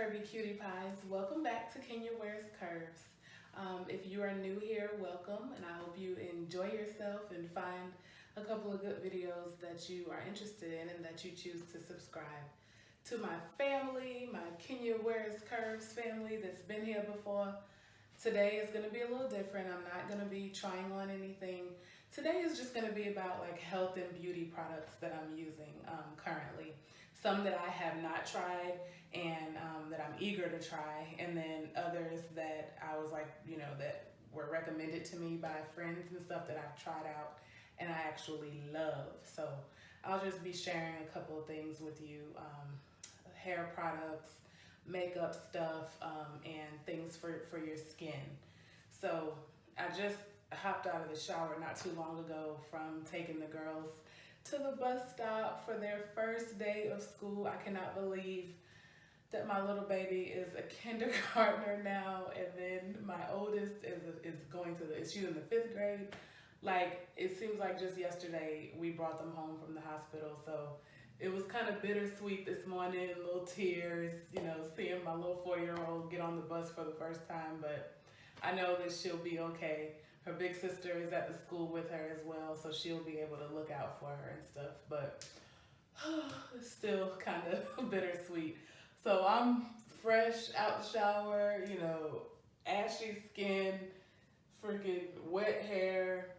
Curvy Cutie Pies. Welcome back to Kenya Wears Curves. If you are new here, welcome, and I hope you enjoy yourself and find a couple of good videos that you are interested in and that you choose to subscribe. To my family, my Kenya Wears Curves family that's been here before, today is going to be a little different. I'm not going to be trying on anything. Today is just going to be about like health and beauty products that I'm using currently. Some that I have not tried and that I'm eager to try, and then others that I was like, that were recommended to me by friends and stuff that I've tried out and I actually love. So I'll just be sharing a couple of things with you, hair products, makeup stuff, and things for your skin. So I just hopped out of the shower not too long ago from taking the girls to the bus stop for their first day of school. I cannot believe that my little baby is a kindergartner now, and then my oldest is going to she's in the 5th grade. Like, it seems like just yesterday we brought them home from the hospital, so it was kind of bittersweet this morning, little tears, seeing my little 4-year-old get on the bus for the first time, but I know that she'll be okay. Her big sister is at the school with her as well, so she'll be able to look out for her and stuff, but it's still kind of bittersweet. So I'm fresh out the shower, ashy skin, freaking wet hair,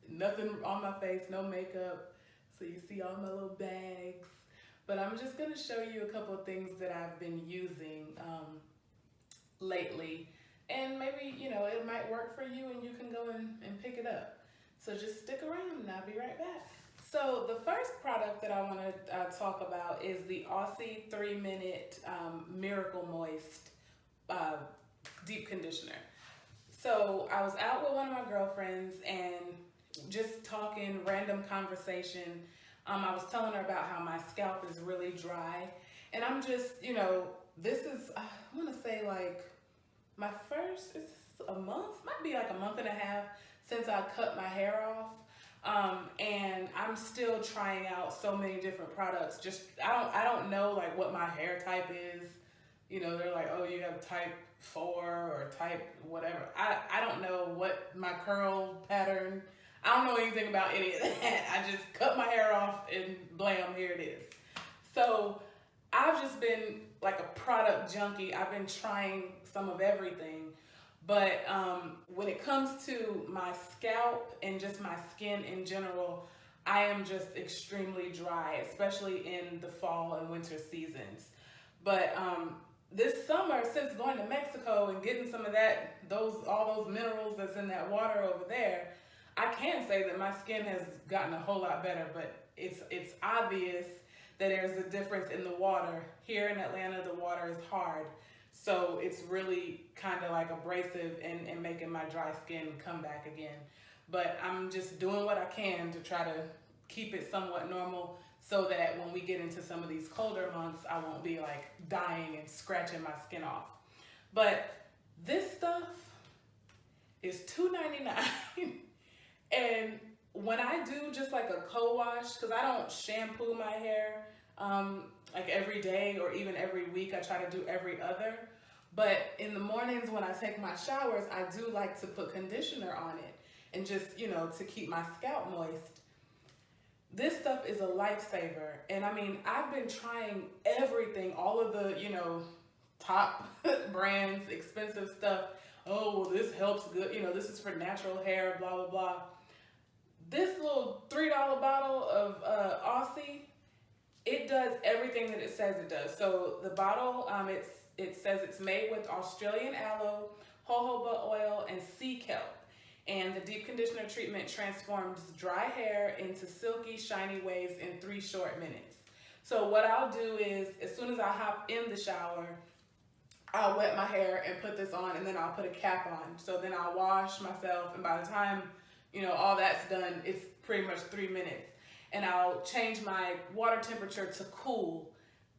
nothing on my face, no makeup. So you see all my little bags. But I'm just gonna show you a couple of things that I've been using lately. And maybe, it might work for you and you can go and pick it up. So just stick around and I'll be right back. So the first product that I want to talk about is the Aussie 3-minute Miracle Moist deep conditioner. So I was out with one of my girlfriends and just talking, random conversation. I was telling her about how my scalp is really dry. And I'm just, this is, I want to say like, my first, it's a month, might be like a month and a half since I cut my hair off. And I'm still trying out so many different products. Just, I don't know like what my hair type is. They're like, oh, you have type 4 or type whatever. I don't know what my curl pattern, I don't know anything about any of that. I just cut my hair off and blam, here it is. So I've just been like a product junkie. I've been trying some of everything, but when it comes to my scalp and just my skin in general, I am just extremely dry, especially in the fall and winter seasons. But this summer, since going to Mexico and getting some of all those minerals that's in that water over there, I can say that my skin has gotten a whole lot better, but it's obvious that there's a difference in the water. Here in Atlanta, the water is hard. So it's really kind of like abrasive and making my dry skin come back again. But I'm just doing what I can to try to keep it somewhat normal so that when we get into some of these colder months, I won't be like dying and scratching my skin off. But this stuff is $2.99. And when I do just like a co-wash, because I don't shampoo my hair like every day or even every week, I try to do every other. But in the mornings when I take my showers, I do like to put conditioner on it and just, to keep my scalp moist. This stuff is a lifesaver. And I mean, I've been trying everything, all of the, top brands, expensive stuff. Oh, well, this helps good. This is for natural hair, blah, blah, blah. This little $3 bottle of Aussie, it does everything that it says it does. So the bottle, it says it's made with Australian aloe, jojoba oil, and sea kelp. And the deep conditioner treatment transforms dry hair into silky, shiny waves in 3 short minutes. So what I'll do is, as soon as I hop in the shower, I'll wet my hair and put this on, and then I'll put a cap on. So then I'll wash myself, and by the time, all that's done, it's pretty much 3 minutes. And I'll change my water temperature to cool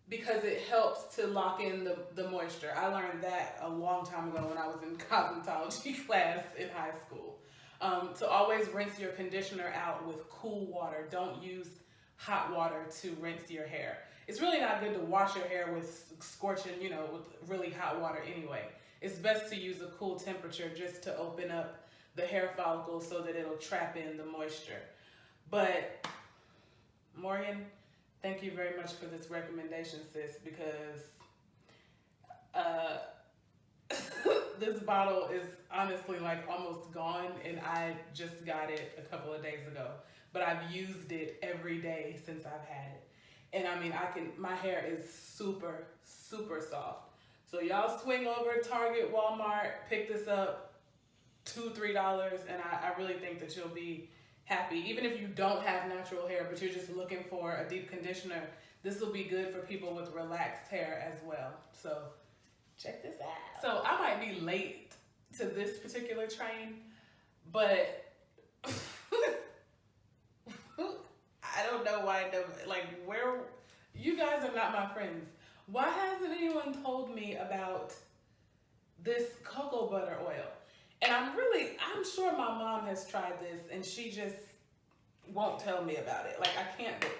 because it helps to lock in the moisture. I learned that a long time ago when I was in cosmetology class in high school. To always rinse your conditioner out with cool water. Don't use hot water to rinse your hair. it's really not good to wash your hair with scorching, you know, with really hot water anyway. It's best to use a cool temperature just to open up the hair follicle so that it'll trap in the moisture. But Morgan, thank you very much for this recommendation, sis, because this bottle is honestly like almost gone, and I just got it a couple of days ago. But I've used it every day since I've had it. And I mean, my hair is super, super soft. So y'all swing over Target, Walmart, pick this up, $2, $3, and I really think that you'll be happy. Even if you don't have natural hair, but you're just looking for a deep conditioner, this will be good for people with relaxed hair as well. So check this out. So I might be late to this particular train, but I don't know why, where, you guys are not my friends. Why hasn't anyone told me about this cocoa butter oil? And I'm sure my mom has tried this and she just won't tell me about it. Like, I can't do it.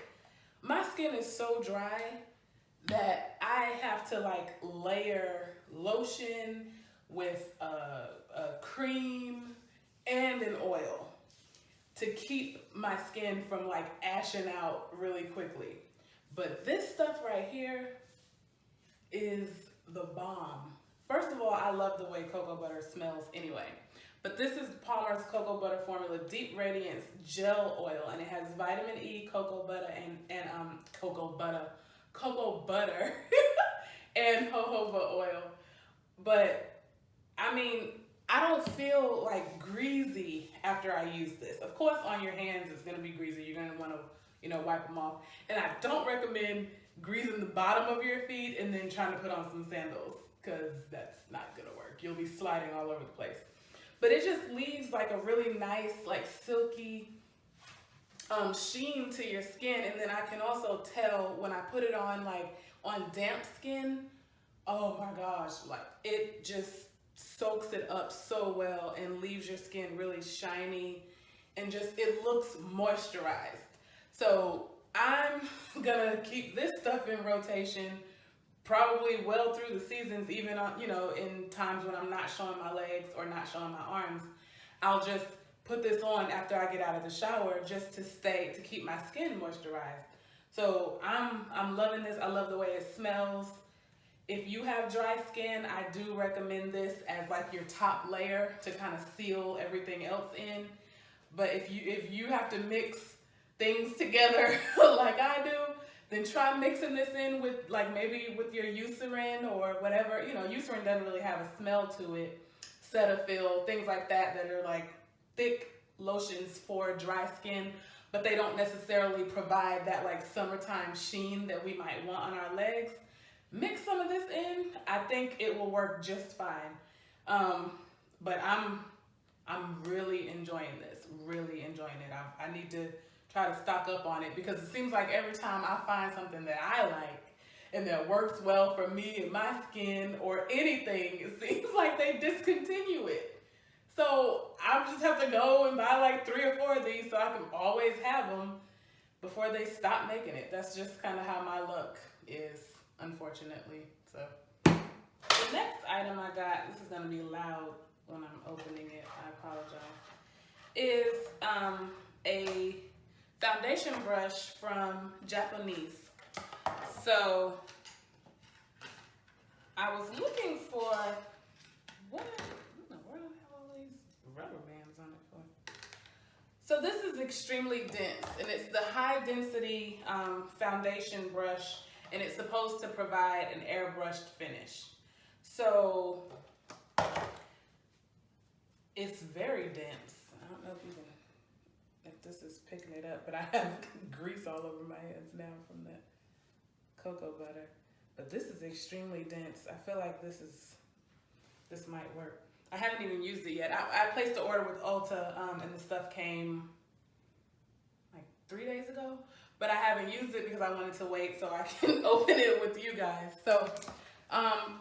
My skin is so dry that I have to like layer lotion with a cream and an oil to keep my skin from like ashing out really quickly. But this stuff right here is the bomb. First of all, I love the way cocoa butter smells anyway. But this is Palmer's Cocoa Butter Formula Deep Radiance Gel Oil, and it has vitamin E, cocoa butter, and cocoa butter and jojoba oil. But I mean, I don't feel like greasy after I use this. Of course, on your hands it's gonna be greasy. You're gonna want to, you know, wipe them off. And I don't recommend greasing the bottom of your feet and then trying to put on some sandals, because that's not gonna work. You'll be sliding all over the place. But it just leaves like a really nice, like silky sheen to your skin. And then I can also tell when I put it on, like on damp skin, oh my gosh, like it just soaks it up so well and leaves your skin really shiny and just, it looks moisturized. So I'm gonna keep this stuff in rotation probably well through the seasons, even on, you know, in times when I'm not showing my legs or not showing my arms. I'll just put this on after I get out of the shower just to keep my skin moisturized. So I'm loving this. I love the way it smells. If you have dry skin, I do recommend this as like your top layer to kind of seal everything else in. But if you have to mix things together like I do, then try mixing this in with like maybe with your Eucerin or whatever. You know, Eucerin doesn't really have a smell to it. Cetaphil, things like that are like thick lotions for dry skin, but they don't necessarily provide that like summertime sheen that we might want on our legs. Mix some of this in. I think it will work just fine. But I'm really enjoying this. Really enjoying it. I need to try to stock up on it, because it seems like every time I find something that I like and that works well for me and my skin or anything, it seems like they discontinue it. So I just have to go and buy like 3 or 4 of these so I can always have them before they stop making it. That's just kind of how my luck is, unfortunately. So the next item I got, this is going to be loud when I'm opening it, I apologize, is a foundation brush from Japonesque. So I was looking for, where the hell are all these rubber bands on it for? So this is extremely dense, and it's the high density foundation brush, and it's supposed to provide an airbrushed finish. So it's very dense. I don't know if this is picking it up, but I have grease all over my hands now from that cocoa butter. But this is extremely dense. I feel like this might work. I haven't even used it yet. I placed the order with Ulta, and the stuff came like 3 days ago, but I haven't used it because I wanted to wait so I can open it with you guys. So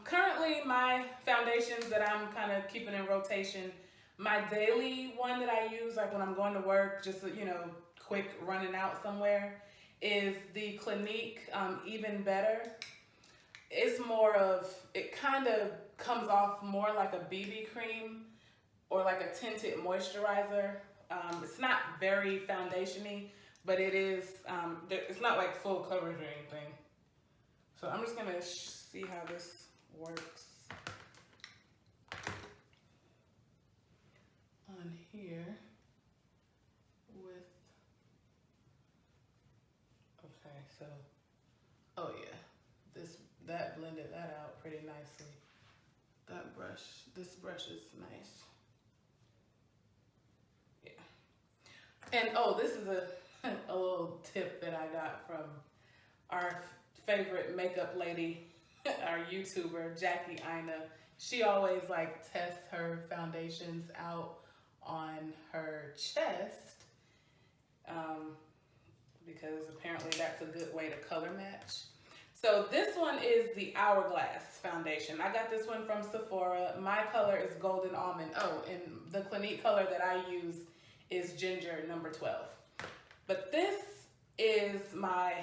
currently my foundations that I'm kind of keeping in rotation, my daily one that I use like when I'm going to work, just, you know, quick running out somewhere, is the Clinique Even Better. It's more of, it kind of comes off more like a BB cream or like a tinted moisturizer. It's not very foundation-y, but it is, it's not like full coverage or anything. So I'm just gonna see how this works on here with, okay, so, oh yeah, that blended that out pretty nicely. That brush, this brush is nice. Yeah. And oh, this is a little tip that I got from our favorite makeup lady, our YouTuber, Jackie Ina. She always like tests her foundations out on her chest because apparently that's a good way to color match. So this one is the Hourglass foundation. I got this one from Sephora. My color is Golden Almond. Oh, and the Clinique color that I use is Ginger number 12. But this is my,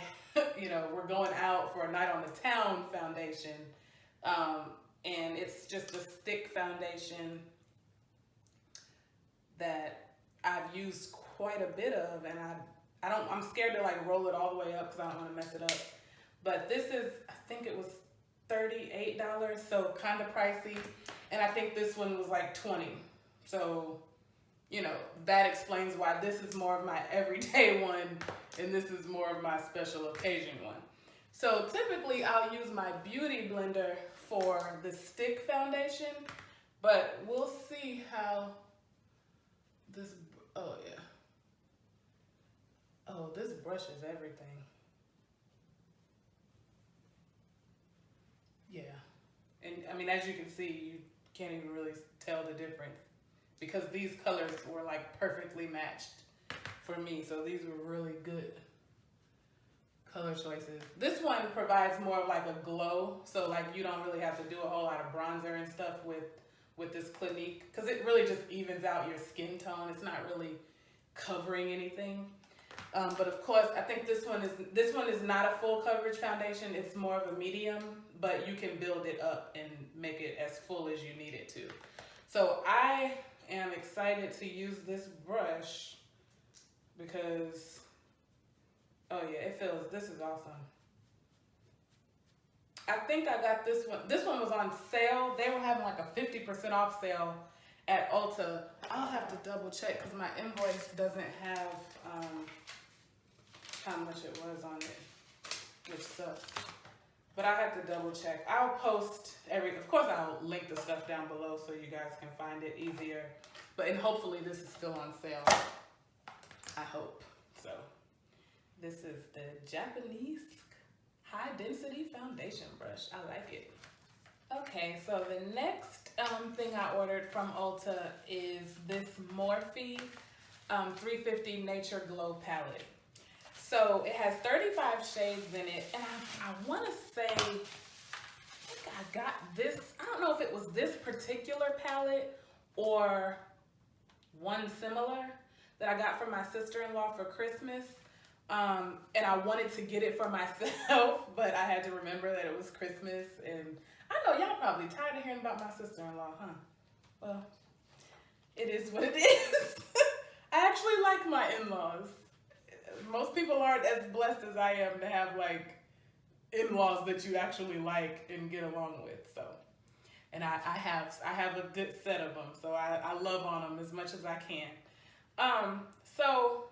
you know, we're going out for a night on the town foundation. And it's just a stick foundation that I've used quite a bit of, and I'm scared to like roll it all the way up because I don't want to mess it up. But this is, I think it was $38, so kind of pricey. And I think this one was like $20. So, you know, that explains why this is more of my everyday one and this is more of my special occasion one. So typically I'll use my beauty blender for the stick foundation, but we'll see how this, oh yeah. Oh, this brush is everything. Yeah. And I mean, as you can see, you can't even really tell the difference because these colors were like perfectly matched for me. So these were really good color choices. This one provides more of like a glow. So like you don't really have to do a whole lot of bronzer and stuff with this Clinique because it really just evens out your skin tone. It's not really covering anything. But of course, I think this one is not a full coverage foundation. It's more of a medium, but you can build it up and make it as full as you need it to. So I am excited to use this brush because, oh yeah, this is awesome. I think I got this one. This one was on sale. They were having like a 50% off sale at Ulta. I'll have to double check because my invoice doesn't have how much it was on it, which sucks. But I have to double check. I'll post of course I'll link the stuff down below so you guys can find it easier. And hopefully this is still on sale. I hope. So this is the Japonesque high density foundation brush. I like it. Okay, so the next thing I ordered from Ulta is this Morphe 350 Nature Glow palette. So it has 35 shades in it, and I want to say, I think I got this, I don't know if it was this particular palette or one similar that I got from my sister-in-law for Christmas. And I wanted to get it for myself, but I had to remember that it was Christmas. And I know y'all probably tired of hearing about my sister-in-law, huh? Well, it is what it is. I actually like my in-laws. Most people aren't as blessed as I am to have like in-laws that you actually like and get along with. So, and I have a good set of them. So I love on them as much as I can. So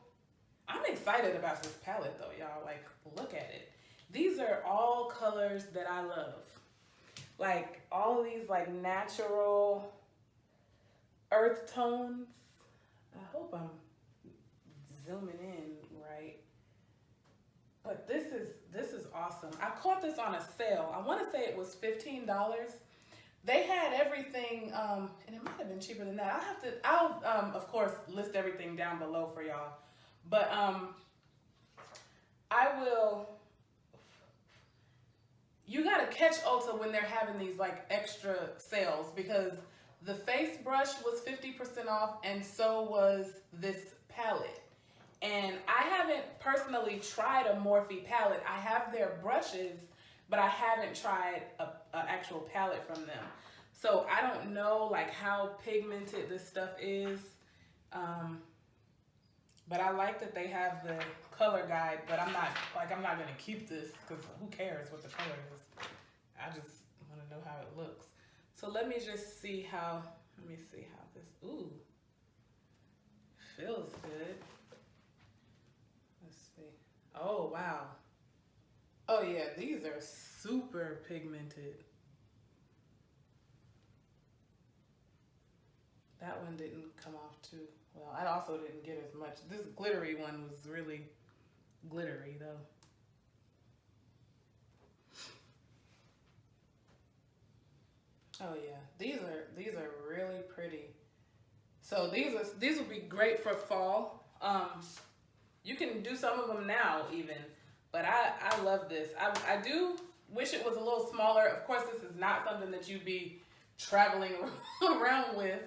I'm excited about this palette though, y'all. Like, look at it. These are all colors that I love. Like all these like natural earth tones. I hope I'm zooming in right. But this is awesome. I caught this on a sale. I want to say it was $15. They had everything, and it might have been cheaper than that. I'll of course list everything down below for y'all. But you gotta catch Ulta when they're having these like extra sales because the face brush was 50% off and so was this palette. And I haven't personally tried a Morphe palette. I have their brushes, but I haven't tried a actual palette from them. So I don't know like how pigmented this stuff is. But I like that they have the color guide, but I'm not gonna keep this because who cares what the color is? I just want to know how it looks. So let me just see how, this, ooh, feels good. Let's see. Oh, wow. Oh yeah, these are super pigmented. That one didn't come off too well. I also didn't get as much. This glittery one was really glittery though. Oh yeah, these are really pretty. So these would be great for fall. You can do some of them now even, but I love this. I do wish it was a little smaller. Of course, this is not something that you'd be traveling around with.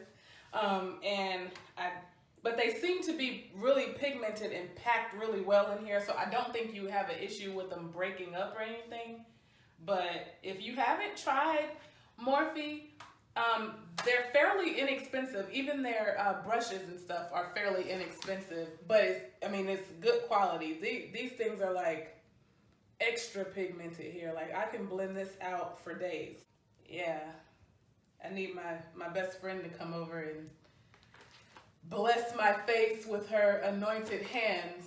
But they seem to be really pigmented and packed really well in here, so I don't think you have an issue with them breaking up or anything. But if you haven't tried Morphe, they're fairly inexpensive. Even their brushes and stuff are fairly inexpensive, but it's good quality. These things are like extra pigmented here. Like I can blend this out for days. Yeah, I need my best friend to come over and bless my face with her anointed hands.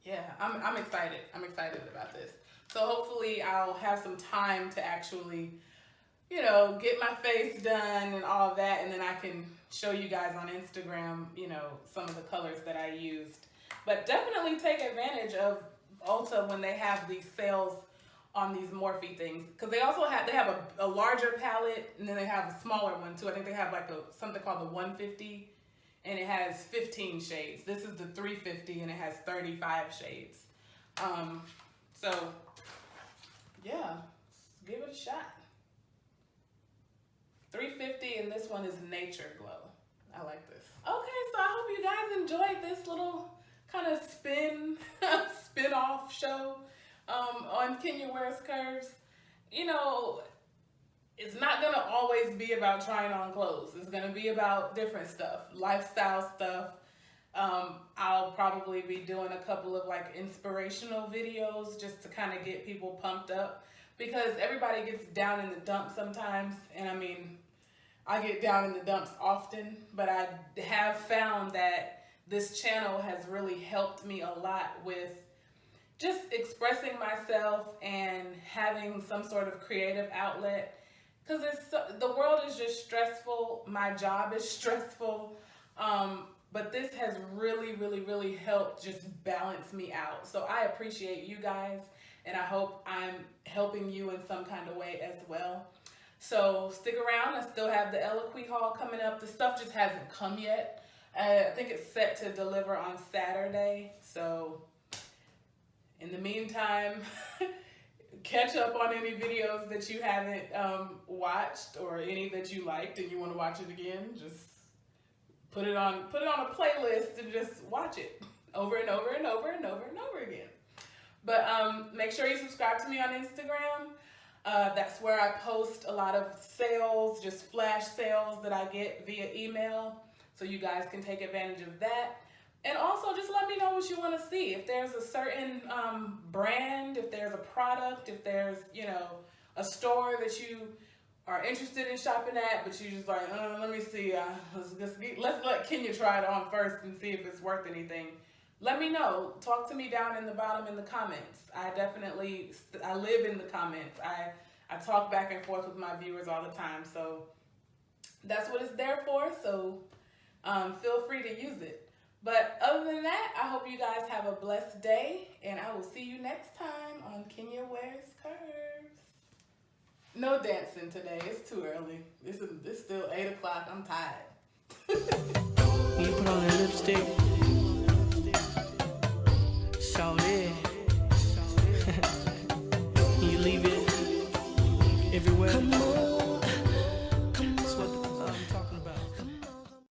Yeah, I'm excited. I'm excited about this. So hopefully I'll have some time to actually, get my face done and all of that, and then I can show you guys on Instagram, some of the colors that I used. But definitely take advantage of Ulta when they have these sales on these Morphe things, because they have a larger palette, and then they have a smaller one too. I think they have like something called the 150, and it has 15 shades. This is the 350, and it has 35 shades. So yeah, give it a shot. 350, and this one is Nature Glow. I like this. Okay, so I hope you guys enjoyed this little kind of spin-off show on Kenya Wears Curves. It's not gonna always be about trying on clothes. It's gonna be about different stuff, lifestyle stuff. I'll probably be doing a couple of like inspirational videos just to kind of get people pumped up, because everybody gets down in the dumps sometimes, and I get down in the dumps often, but I have found that this channel has really helped me a lot with just expressing myself and having some sort of creative outlet, because the world is just stressful. My job is stressful, but this has really, really, really helped just balance me out. So I appreciate you guys, and I hope I'm helping you in some kind of way as well. So stick around. I still have the Eloquii haul coming up. The stuff just hasn't come yet. I think it's set to deliver on Saturday. So in the meantime, catch up on any videos that you haven't watched, or any that you liked and you want to watch it again. Just put it on a playlist and just watch it over and over and over and over and over again. But make sure you subscribe to me on Instagram. That's where I post a lot of sales, just flash sales that I get via email, so you guys can take advantage of that. And also just let me know what you want to see. If there's a certain brand, if there's a product, if there's, a store that you are interested in shopping at, but you just like, let me see, let's let Kenya try it on first and see if it's worth anything. Let me know. Talk to me down in the bottom in the comments. I live in the comments. I talk back and forth with my viewers all the time. So that's what it's there for. So feel free to use it. But other than that, I hope you guys have a blessed day, and I will see you next time on Kenya Wears Curves. No dancing today. It's too early. It's still 8 o'clock. I'm tired. You put on that lipstick.